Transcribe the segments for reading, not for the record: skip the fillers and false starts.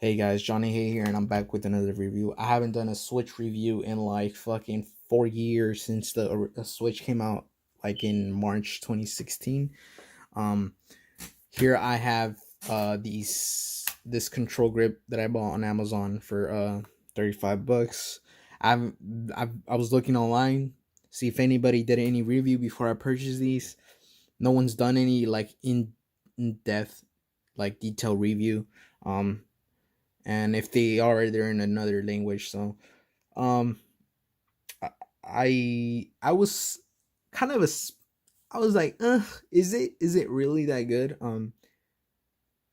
Hey guys, Jonnyheey here, and I'm back with another review. I haven't done a Switch review in like fucking 4 years since the Switch came out, like in March 2016. Um, Here I have this control grip that I bought on Amazon for $35. I've, I was looking online, see if anybody did any review before I purchased these. No one's done any like in depth, like detailed review. And if they are, they're in another language. So um I was kind of I was like, is it really that good?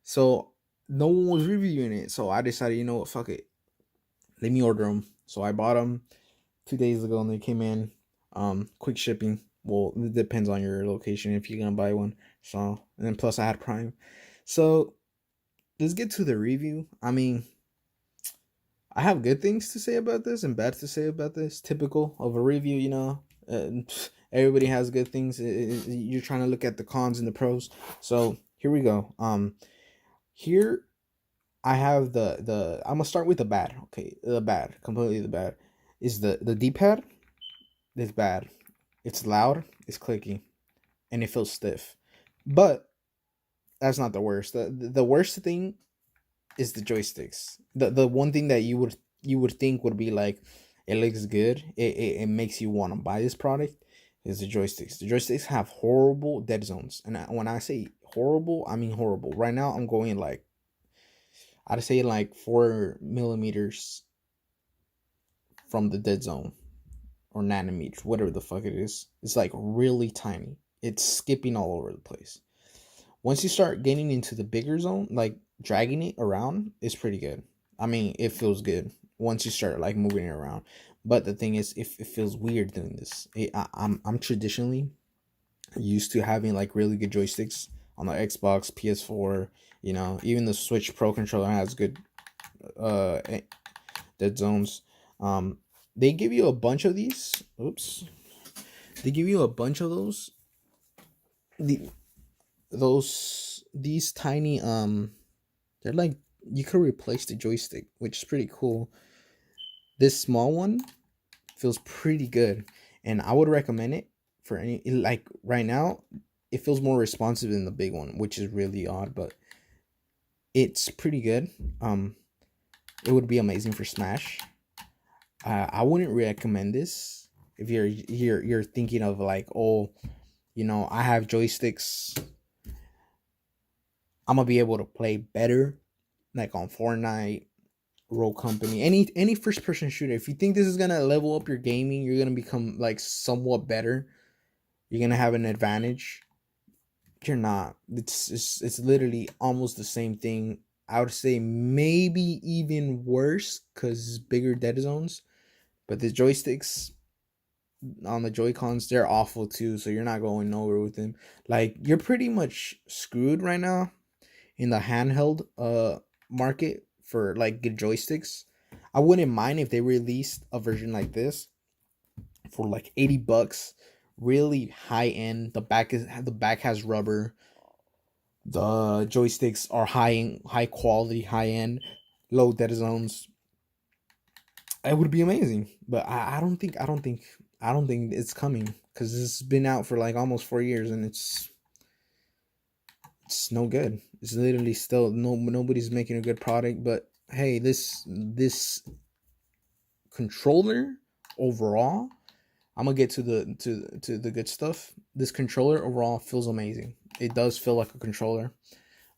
So no one was reviewing it, so I decided, you know what, fuck it, let me order them. So I bought them 2 days ago, and they came in quick shipping. Well, it depends on your location if you're gonna buy one. So, and then plus I had Prime. So let's get to the review. I mean, I have good things to say about this and bad to say about this. Typical of a review, you know. Everybody has good things. You're trying to look at the cons and the pros. So here we go. Here I have the. I'm gonna start with the bad. Okay, the bad, completely the bad, is the D-pad. It's bad. It's loud. It's clicky, and it feels stiff. But that's not the worst. The worst thing is the joysticks. The one thing that you would think would be like, it looks good, it makes you want to buy this product, is the joysticks. The joysticks have horrible dead zones, and when I say horrible, I mean horrible. Right now I'm going like, I'd say like 4 millimeters from the dead zone, or nanometers, whatever the fuck it is. It's like really tiny. It's skipping all over the place. Once you start getting into the bigger zone, like dragging it around, is pretty good. I mean, it feels good once you start like moving it around. But the thing is, if it feels weird doing this, I'm traditionally used to having like really good joysticks on the Xbox, PS4. You know, even the Switch Pro controller has good dead zones. They give you a bunch of these. Oops, they give you a bunch of those. The these tiny they're like, you could replace the joystick, which is pretty cool. This small one feels pretty good, and I would recommend it for any, like right now it feels more responsive than the big one, which is really odd, but it's pretty good. It would be amazing for Smash. I wouldn't recommend this if you're thinking of like, oh, you know, I have joysticks, I'm gonna be able to play better, like on Fortnite, Roll Company, any first person shooter. If you think this is gonna level up your gaming, you're gonna become like somewhat better, you're gonna have an advantage. You're not. It's literally almost the same thing. I would say maybe even worse because bigger dead zones. But the joysticks on the Joy Cons, they're awful too. So you're not going nowhere with them. Like, you're pretty much screwed right now in the handheld market for like good joysticks. I wouldn't mind if they released a version like this for like $80, really high end. The back has rubber. The joysticks are high quality, high end, low dead zones. It would be amazing, but I don't think it's coming, because it's been out for like almost 4 years, and it's no good. It's literally still nobody's making a good product. But hey, this controller overall, I'm gonna get to the good stuff. This controller overall feels amazing. It does feel like a controller.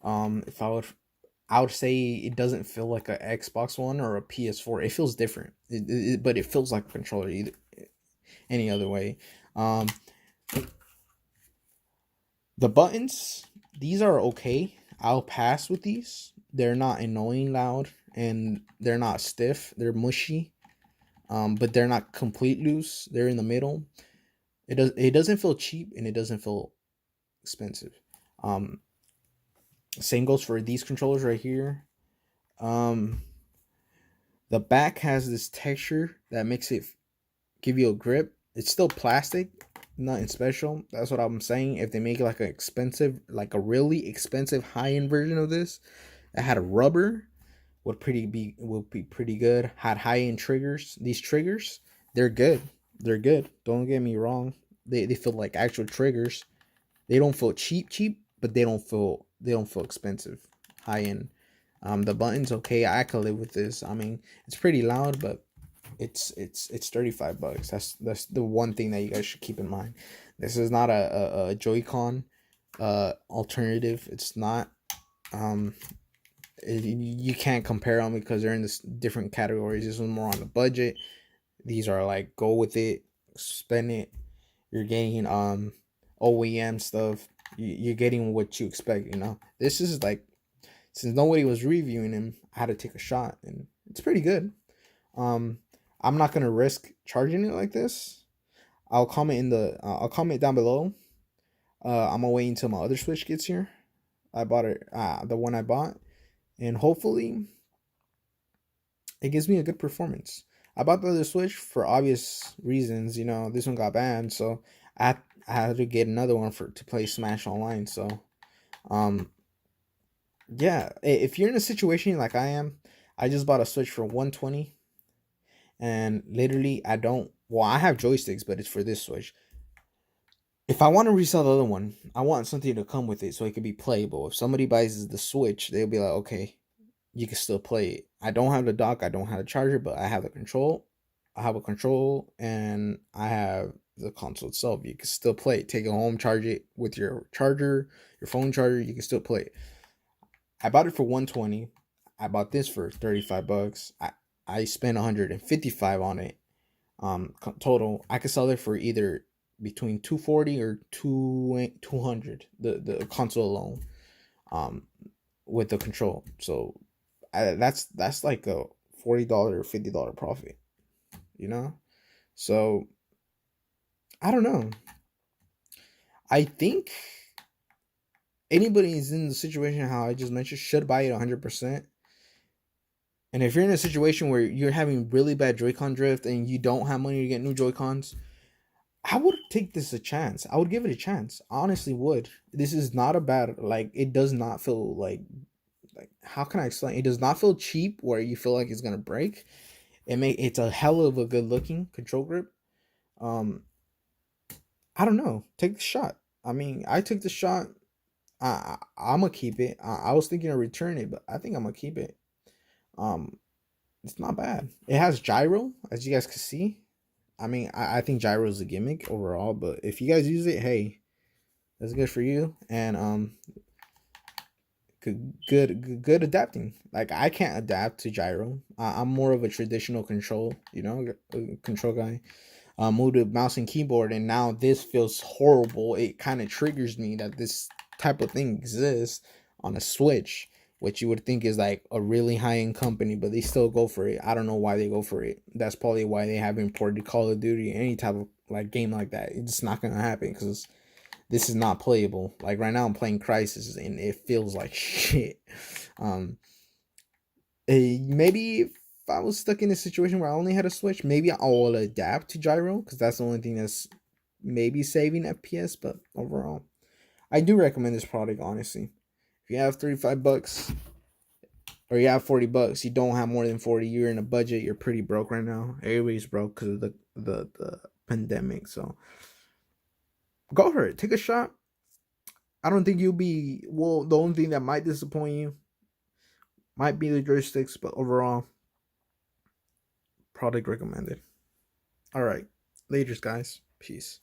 If I would say it doesn't feel like a Xbox One or a PS4. It feels different. But it feels like a controller either any other way. Um, the buttons, these are okay. I'll pass with these. They're not annoying loud, and they're not stiff. They're mushy. But they're not complete loose. They're in the middle. It doesn't feel cheap, and it doesn't feel expensive. Um, Same goes for these controllers right here. Um, the back has this texture that makes it give you a grip. It's still plastic, nothing special. That's what I'm saying. If they make like a expensive, like a really expensive high end version of this that had a rubber, would be pretty good. Had high end triggers. These triggers, they're good. They're good. Don't get me wrong. They feel like actual triggers. They don't feel cheap, but they don't feel expensive. High end. The buttons, okay, I can live with this. I mean, it's pretty loud, but it's $35. That's the one thing that you guys should keep in mind. This is not a Joy-Con alternative. It's not. You can't compare them because they're in this different categories. This one's more on the budget. These are like go with it, spend it. You're getting OEM stuff. You're getting what you expect. You know, this is like, since nobody was reviewing them, I had to take a shot, and it's pretty good. I'm not gonna risk charging it like this. I'll comment down below. I'm gonna wait until my other Switch gets here. I bought it, the one I bought, and hopefully it gives me a good performance. I bought the other Switch for obvious reasons. You know, this one got banned, so I had to get another one to play Smash Online. So, yeah, if you're in a situation like I am, I just bought a Switch for 120, and literally I have joysticks, but it's for this Switch. If I want to resell the other one, I want something to come with it so it can be playable. If somebody buys the Switch, they'll be like, okay, you can still play it. I don't have the dock, I don't have the charger, but I have the control. I have a control, and I have the console itself. You can still play it. Take it home, charge it with your charger, your phone charger. You can still play it. I bought it for 120. I bought this for $35. I spent 155 on it. Total. I could sell it for either between 240 or 200. The console alone. With the control. So that's like a $40 or $50 profit. You know? So I don't know. I think anybody is in the situation how I just mentioned should buy it 100%. And if you're in a situation where you're having really bad Joy-Con drift and you don't have money to get new Joy-Cons, I would take this a chance. I would give it a chance. I honestly would. This is not a bad, like, it does not feel like how can I explain? It does not feel cheap where you feel like it's gonna break. It's a hell of a good looking control grip. I don't know. Take the shot. I mean, I took the shot. I'm gonna keep it. I was thinking of returning it, but I think I'm gonna keep it. It's not bad. It has gyro, as you guys can see. I mean, I think gyro is a gimmick overall, but if you guys use it, hey, that's good for you. And good adapting. Like, I can't adapt to gyro. I'm more of a traditional control, control guy. Moved to mouse and keyboard, and now this feels horrible. It kind of triggers me that this type of thing exists on a Switch, which you would think is like a really high-end company, but they still go for it. I don't know why they go for it. That's probably why they haven't ported Call of Duty, any type of like game like that. It's not gonna happen because this is not playable. Like right now I'm playing Crysis and it feels like shit. Maybe if I was stuck in a situation where I only had a Switch, maybe I'll adapt to gyro because that's the only thing that's maybe saving FPS. But overall, I do recommend this product, honestly. If you have $35 or you have $40, you don't have more than 40, you're in a budget, you're pretty broke right now. Everybody's broke because of the pandemic. So go for it. Take a shot. I don't think you'll be, well, the only thing that might disappoint you might be the joysticks, but overall, product recommended. All right. Laters, guys. Peace.